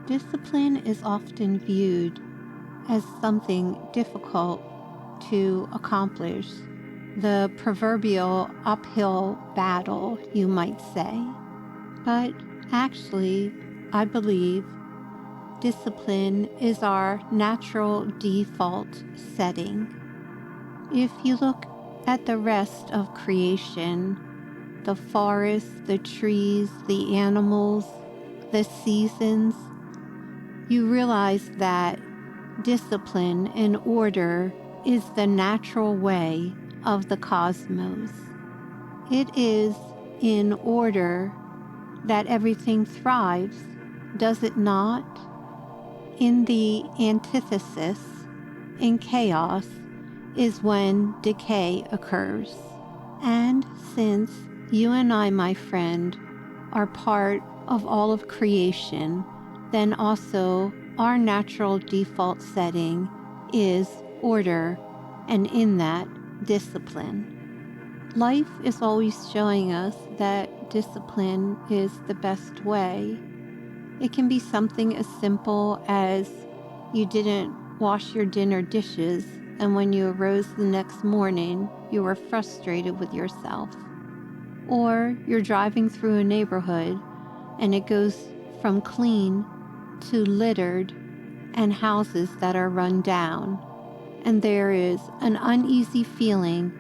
Discipline is often viewed as something difficult to accomplish, the proverbial uphill battle, you might say. But actually, I believe discipline is our natural default setting. If you look at the rest of creation, the forests, the trees, the animals, the seasons, you realize that discipline and order is the natural way of the cosmos. It is in order that everything thrives, does it not? In the antithesis, in chaos, is when decay occurs. And since you and I, my friend, are part of all of creation, then also our natural default setting is order, and in that, discipline. Life is always showing us that discipline is the best way. It can be something as simple as you didn't wash your dinner dishes, and when you arose the next morning, you were frustrated with yourself. Or you're driving through a neighborhood, and it goes from clean to littered and houses that are run down, and there is an uneasy feeling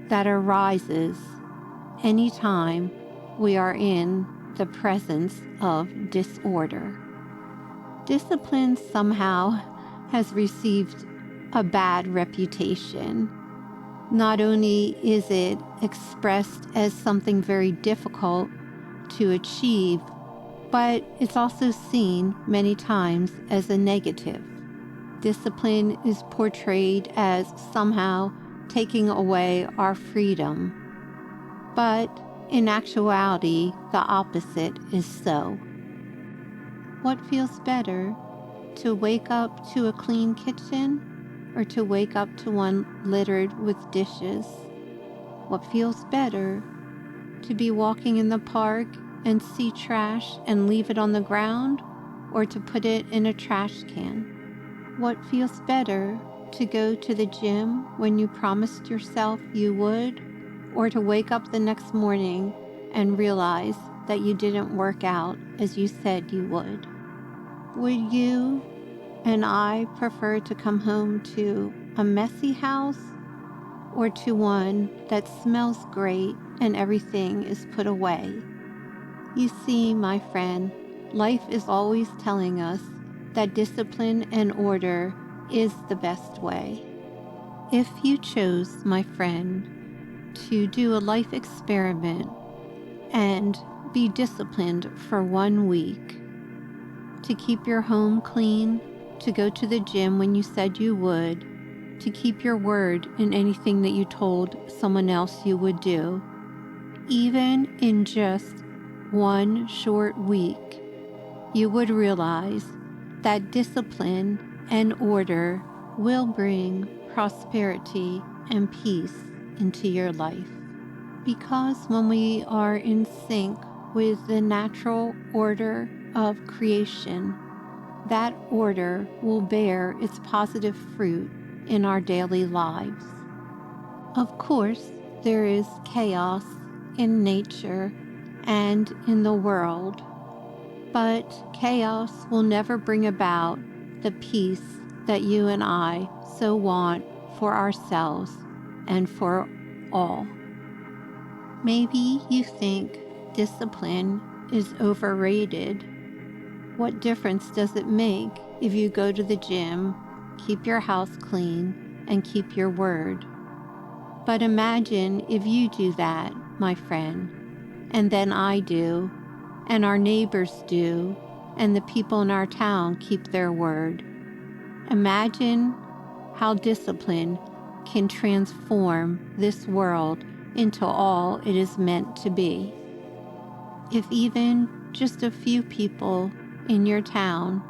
that arises anytime we are in the presence of disorder. Discipline somehow has received a bad reputation. Not only is it expressed as something very difficult to achieve, but it's also seen many times as a negative. Discipline is portrayed as somehow taking away our freedom, but in actuality, the opposite is so. What feels better, to wake up to a clean kitchen or to wake up to one littered with dishes? What feels better, to be walking in the park and see trash and leave it on the ground, or to put it in a trash can? What feels better, to go to the gym when you promised yourself you would, or to wake up the next morning and realize that you didn't work out as you said you would? Would you and I prefer to come home to a messy house, or to one that smells great and everything is put away? You see, my friend, life is always telling us that discipline and order is the best way. If you chose, my friend, to do a life experiment and be disciplined for 1 week, to keep your home clean, to go to the gym when you said you would, to keep your word in anything that you told someone else you would do, even in just 1 short week, you would realize that discipline and order will bring prosperity and peace into your life. Because when we are in sync with the natural order of creation, that order will bear its positive fruit in our daily lives. Of course, there is chaos in nature and in the world, but chaos will never bring about the peace that you and I so want for ourselves and for all. Maybe you think discipline is overrated. What difference does it make if you go to the gym, keep your house clean, and keep your word? But imagine if you do that, my friend, and then I do, and our neighbors do, and the people in our town keep their word. Imagine how discipline can transform this world into all it is meant to be. If even just a few people in your town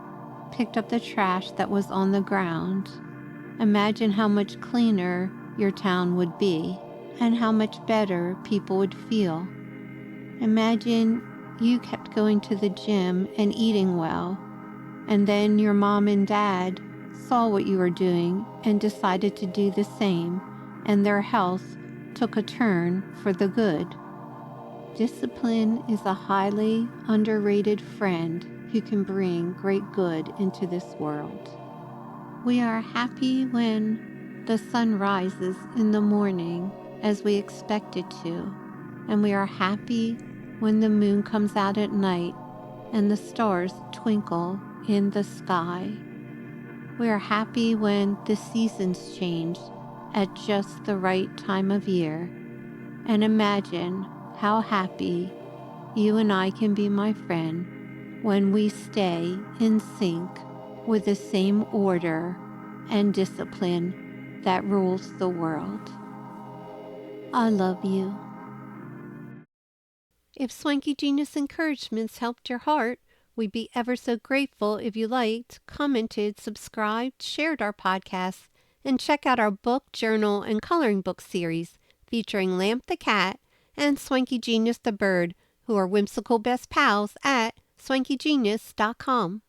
picked up the trash that was on the ground, imagine how much cleaner your town would be and how much better people would feel. Imagine you kept going to the gym and eating well, And then your mom and dad saw what you were doing and decided to do the same, and their health took a turn for the good. Discipline is a highly underrated friend who can bring great good into this world. We are happy when the sun rises in the morning as we expect it to, and we are happy when the moon comes out at night and the stars twinkle in the sky. We are happy when the seasons change at just the right time of year, and imagine how happy you and I can be, my friend, when we stay in sync with the same order and discipline that rules the world. I love you. If Swanky Genius encouragements helped your heart, we'd be ever so grateful if you liked, commented, subscribed, shared our podcasts, and check out our book, journal, and coloring book series featuring Lamp the cat and Swanky Genius the bird, who are whimsical best pals at swankygenius.com.